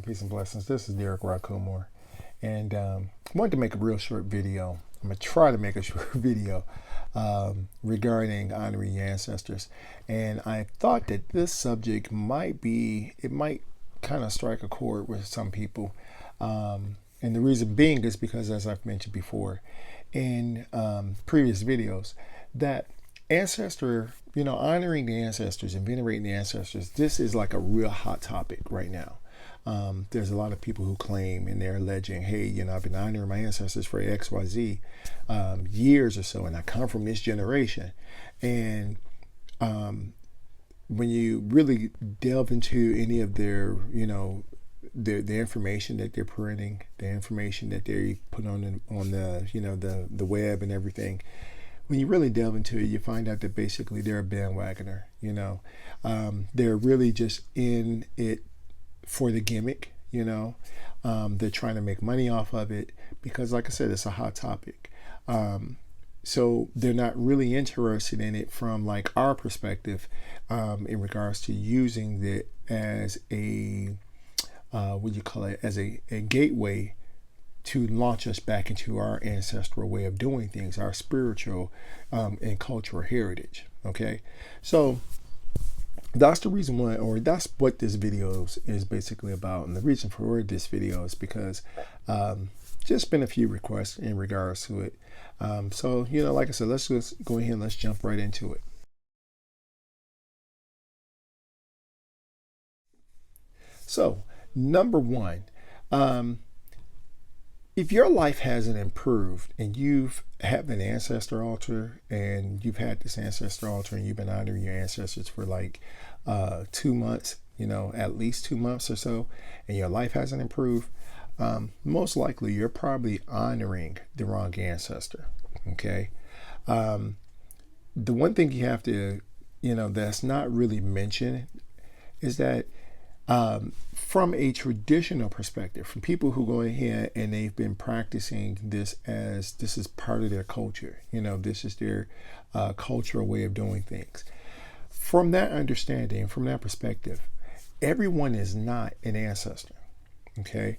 Peace and blessings. This is RauKhu, and I wanted to make a real short video. I'm gonna try to make a short video regarding honoring your ancestors, and I thought that this subject might kind of strike a chord with some people, and the reason being is because, as I've mentioned before in previous videos, that ancestor, honoring the ancestors and venerating the ancestors, this is like a real hot topic right now. There's a lot of people who claim and they're alleging, hey, I've been honoring my ancestors for XYZ years or so, and I come from this generation. And when you really delve into any of their, the information that they're printing, the information that they put on the web and everything, when you really delve into it, you find out that basically they're a bandwagoner. They're really just in it for the gimmick. They're trying to make money off of it because, like I said, it's a hot topic. So they're not really interested in it from like our perspective in regards to using it as a as a gateway to launch us back into our ancestral way of doing things, our spiritual and cultural heritage. Okay, so that's the reason why, or that's what this video is basically about. And the reason for this video is because just been a few requests in regards to it. So, like I said, let's just go ahead and let's jump right into it. So, number one, if your life hasn't improved and you've had an ancestor altar and you've had this ancestor altar and you've been honoring your ancestors for like 2 months, at least 2 months or so, and your life hasn't improved, most likely you're probably honoring the wrong ancestor. Okay. The one thing you have to, that's not really mentioned is that from a traditional perspective, from people who go ahead and they've been practicing this as this is part of their culture, this is their cultural way of doing things. From that understanding, from that perspective, everyone is not an ancestor. Okay,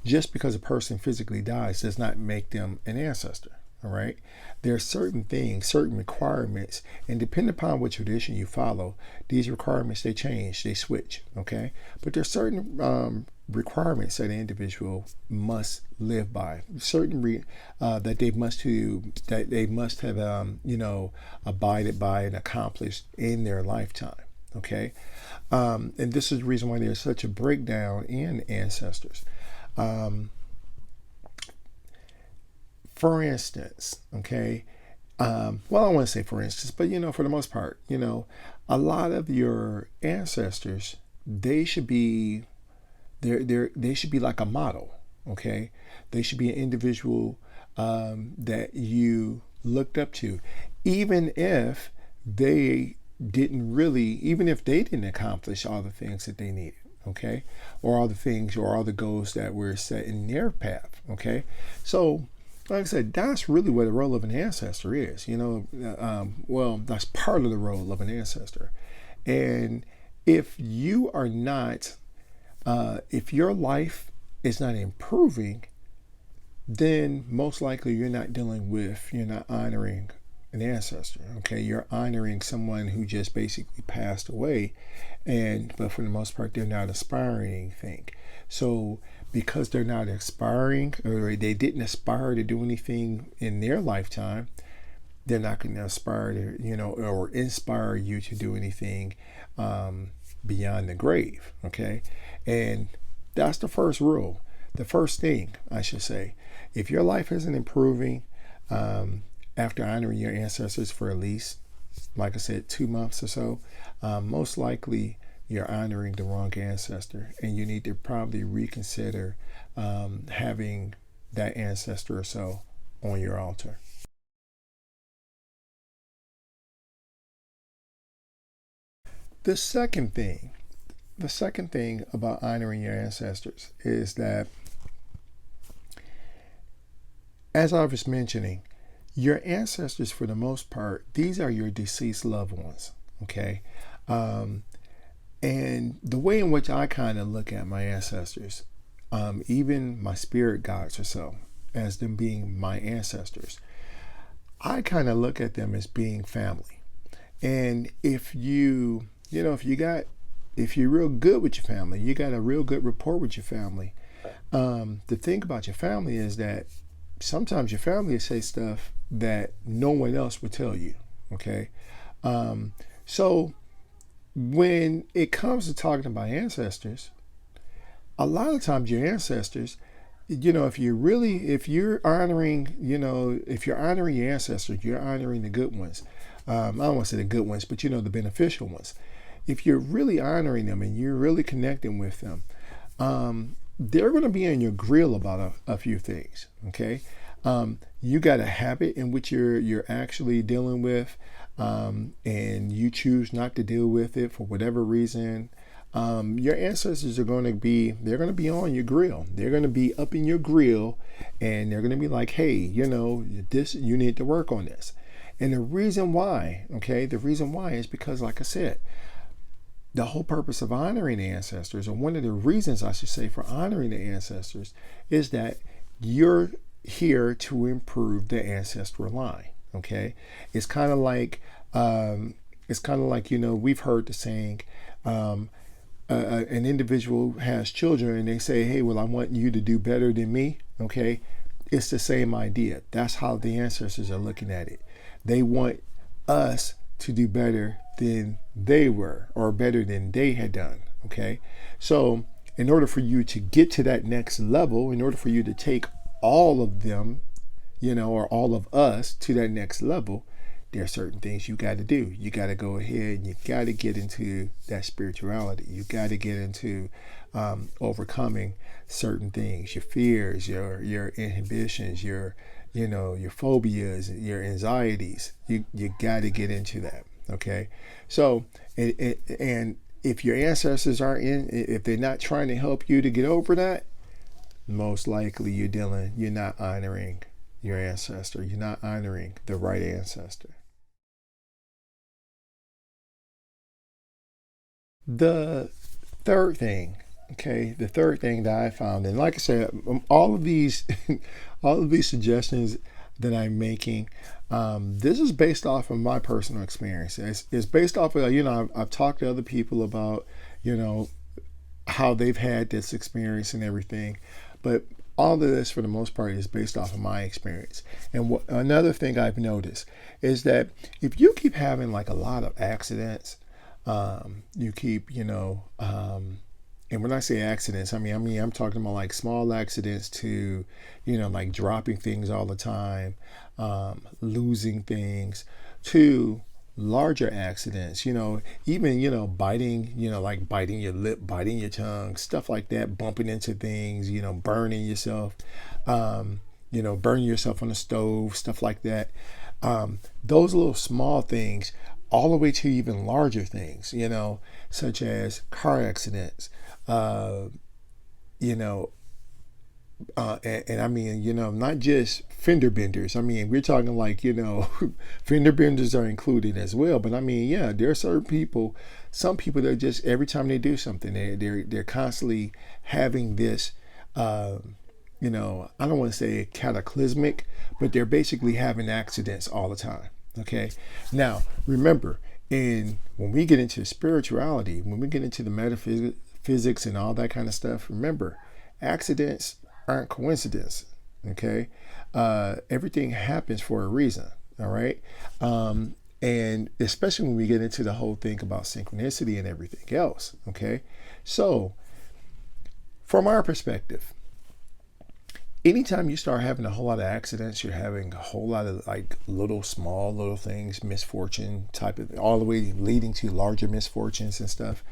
just because a person physically dies does not make them an ancestor. All right, there are certain things, certain requirements, and depending upon what tradition you follow, these requirements, they change, they switch. Okay, but there are certain requirements that an individual must live by, certain that they must have abided by and accomplished in their lifetime. Okay, and this is the reason why there's such a breakdown in ancestors. For instance, okay, well, I want to say for instance, but for the most part, a lot of your ancestors, they should be they should be like a model. Okay, they should be an individual that you looked up to, even if they even if they didn't accomplish all the things that they needed. Okay, or all the things or all the goals that were set in their path. Okay, so like I said, that's really what the role of an ancestor is. Well, that's part of the role of an ancestor. And if you are not, if your life is not improving, then most likely you're not honoring an ancestor. Okay, you're honoring someone who just basically passed away, but for the most part, they're not aspiring anything. So because they're not aspiring, or they didn't aspire to do anything in their lifetime, they're not going to aspire to, or inspire you to do anything beyond the grave. Okay, and that's the first rule. The first thing I should say, if your life isn't improving after honoring your ancestors for at least, like I said, 2 months or so, most likely you're honoring the wrong ancestor, and you need to probably reconsider having that ancestor or so on your altar. The second thing about honoring your ancestors is that, as I was mentioning, your ancestors, for the most part, these are your deceased loved ones. Okay, And the way in which I kind of look at my ancestors, even my spirit guides or so, as them being my ancestors, I kind of look at them as being family. And if if you're real good with your family, you got a real good rapport with your family. The thing about your family is that sometimes your family will say stuff that no one else would tell you. Okay. So when it comes to talking about ancestors, a lot of times your ancestors, if you're honoring, if you're honoring your ancestors, you're honoring the good ones. I don't want to say the good ones, but the beneficial ones. If you're really honoring them and you're really connecting with them, they're going to be on your grill about a few things. Okay. You got a habit in which you're actually dealing with, and you choose not to deal with it for whatever reason. Your ancestors they're going to be on your grill. They're going to be up in your grill, and they're going to be like, hey, you need to work on this. And the reason why is because, like I said, the whole purpose of honoring the ancestors, or one of the reasons I should say for honoring the ancestors, is that you're here to improve the ancestral line. Okay, it's kind of like we've heard the saying, an individual has children and they say, hey, well, I want you to do better than me. Okay, it's the same idea. That's how the ancestors are looking at it. They want us to do better than they were, or better than they had done. Okay, so in order for you to get to that next level, in order for you to take all of them, or all of us to that next level, there are certain things you got to do. You got to go ahead and you got to get into that spirituality. You got to get into overcoming certain things, your fears, your inhibitions, your phobias, your anxieties. You got to get into that. Okay, so and if your ancestors if they're not trying to help you to get over that, most likely you're not honoring your ancestor. You're not honoring the right ancestor. The third thing, the third thing that I found, and like I said, all of these, all of these suggestions that I'm making, this is based off of my personal experience. It's based off of, I've talked to other people about, how they've had this experience and everything, but all of this for the most part is based off of my experience. And another thing I've noticed is that if you keep having like a lot of accidents, you keep, and when I say accidents, I mean, I'm talking about like small accidents to, like dropping things all the time, losing things, to larger accidents, even, biting, like biting your lip, biting your tongue, stuff like that, bumping into things, burning yourself, burning yourself on the stove, stuff like that. Those little small things, all the way to even larger things, such as car accidents, you know, and I mean, not just fender benders. I mean, we're talking like, fender benders are included as well. But I mean, yeah, there are certain people, some people that just every time they do something, they're constantly having this, I don't want to say cataclysmic, but they're basically having accidents all the time. Okay. Now, remember, when we get into spirituality, when we get into the metaphysics and all that kind of stuff, remember, accidents aren't coincidence. Okay. Everything happens for a reason. All right. And especially when we get into the whole thing about synchronicity and everything else. Okay. So from our perspective, anytime you start having a whole lot of accidents, you're having a whole lot of like small little things, misfortune type of, all the way leading to larger misfortunes and stuff.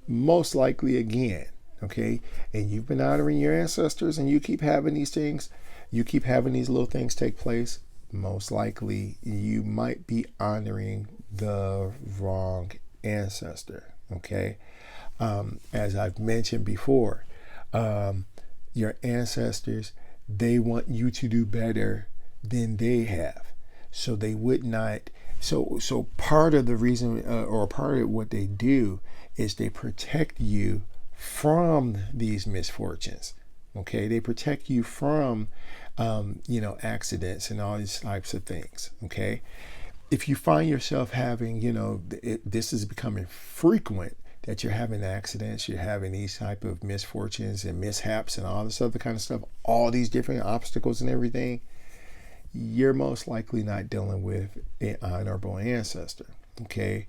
Most likely again, okay, and you've been honoring your ancestors and you keep having these things, you keep having these little things take place, most likely you might be honoring the wrong ancestor. Okay. As I've mentioned before, your ancestors, they want you to do better than they have. So they would not So part of the reason, or part of what they do, is they protect you from these misfortunes. Okay, they protect you from, accidents and all these types of things. Okay, if you find yourself having, this is becoming frequent, that you're having accidents, you're having these type of misfortunes and mishaps and all this other kind of stuff, all these different obstacles and everything, you're most likely not dealing with an honorable ancestor. Okay,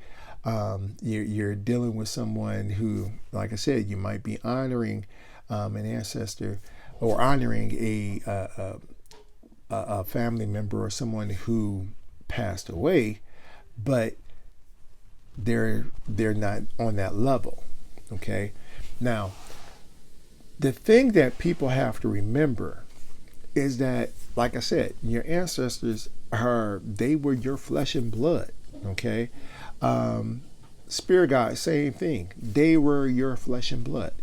you're dealing with someone who, like I said, you might be honoring an ancestor, or honoring a family member or someone who passed away, but they're not on that level. Okay, now the thing that people have to remember is that, like I said, your ancestors they were your flesh and blood. Okay, spirit guides, same thing. They were your flesh and blood.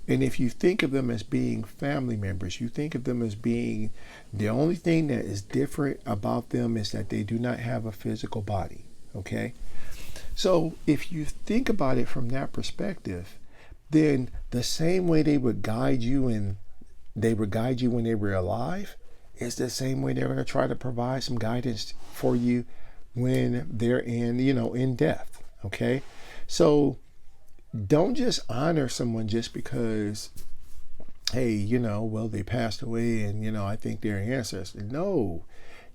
And if you think of them as being family members, you think of them as being, the only thing that is different about them is that they do not have a physical body. Okay, so if you think about it from that perspective, then the same way they would guide you when they were alive is the same way they're going to try to provide some guidance for you when they're in death. Okay, so don't just honor someone just because, hey, well, they passed away and I think they're an ancestor. No,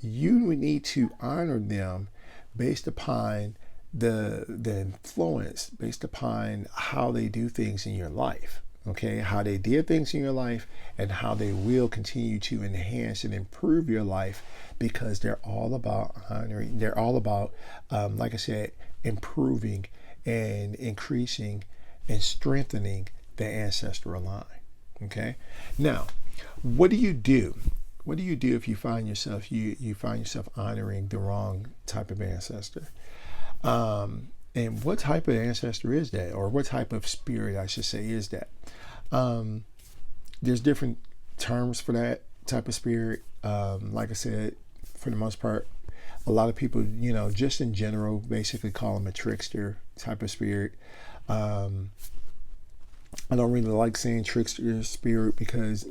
you need to honor them based upon the influence, based upon how they do things in your life. Okay, how they did things in your life and how they will continue to enhance and improve your life, because they're all about honoring, they're all about, like I said, improving and increasing and strengthening the ancestral line. Okay, now what do you do? What do you do if you find yourself honoring the wrong type of ancestor? And what type of ancestor is that, or what type of spirit, I should say, is that? There's different terms for that type of spirit. Like I said, for the most part, a lot of people, just in general, basically call them a trickster type of spirit. I don't really like saying trickster spirit because,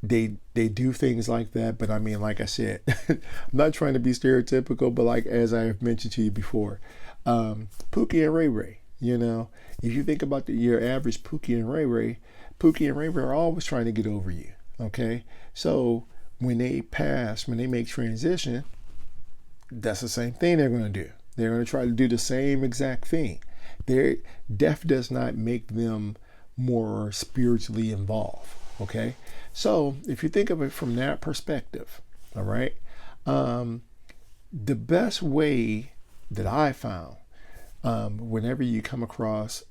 they do things like that, but like I said, I'm not trying to be stereotypical, but like, as I have mentioned to you before, Pookie and Ray Ray, if you think about your average Pookie and Ray Ray are always trying to get over you. Okay, so when they make transition, that's the same thing they're going to do. They're going to try to do the same exact thing. Their death does not make them more spiritually involved. Okay, so if you think of it from that perspective, all right, the best way that I found, whenever you come across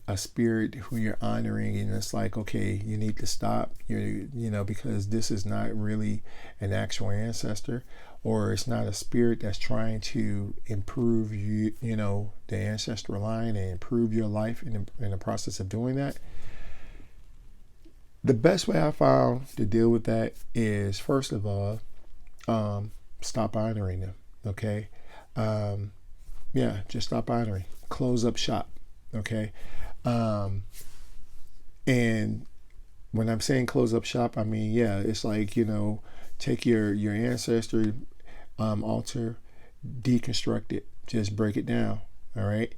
a spirit who you're honoring, and it's like, okay, you need to stop, because this is not really an actual ancestor, or it's not a spirit that's trying to improve the ancestral line and improve your life in the process of doing that. The best way I found to deal with that is, first of all, stop honoring them. Okay, just stop honoring. Close up shop. Okay, and when I'm saying close up shop, it's like, take your ancestor altar, deconstruct it, just break it down. All right.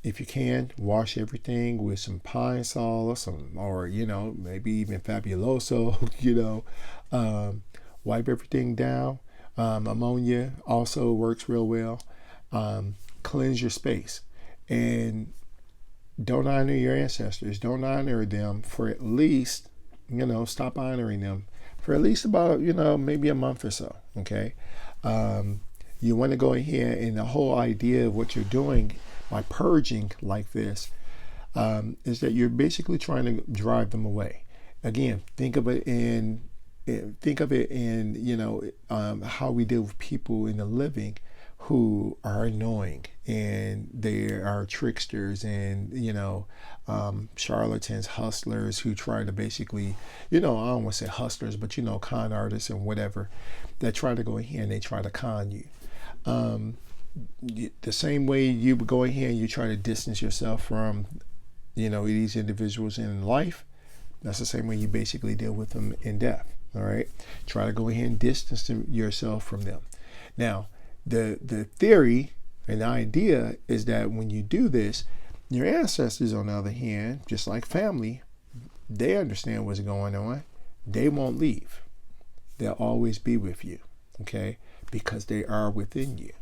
If you can, wash everything with some Pine Sol or maybe even Fabuloso. Wipe everything down. Ammonia also works real well. Cleanse your space, and don't honor your ancestors. Don't honor them for at least, stop honoring them for at least about, maybe a month or so. Okay. You want to go ahead, and the whole idea of what you're doing by purging like this, is that you're basically trying to drive them away. Again, think of it in how we deal with people in the living who are annoying, and they are tricksters, and charlatans, hustlers who try to basically, I don't want to say hustlers, but con artists and whatever, that try to go in here and they try to con you. The same way you would go in here and you try to distance yourself from these individuals in life, that's the same way you basically deal with them in death. All right, try to go ahead and distance yourself from them. Now, the theory and the idea is that when you do this, your ancestors, on the other hand, just like family, they understand what's going on. They won't leave. They'll always be with you, okay? Because they are within you.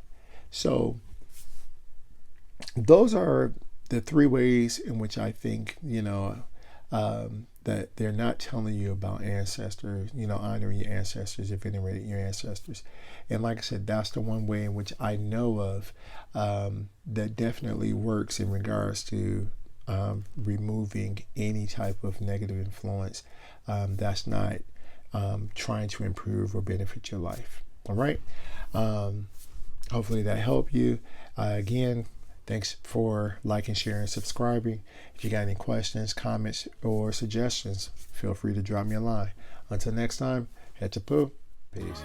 So those are the three ways in which I think, that they're not telling you about ancestors, honoring your ancestors, if venerating your ancestors. And like I said, that's the one way in which I know of that definitely works in regards to removing any type of negative influence that's not trying to improve or benefit your life. All right. Hopefully that helped you. Again, thanks for liking, sharing, subscribing. If you got any questions, comments, or suggestions, feel free to drop me a line. Until next time, head to poo. Peace.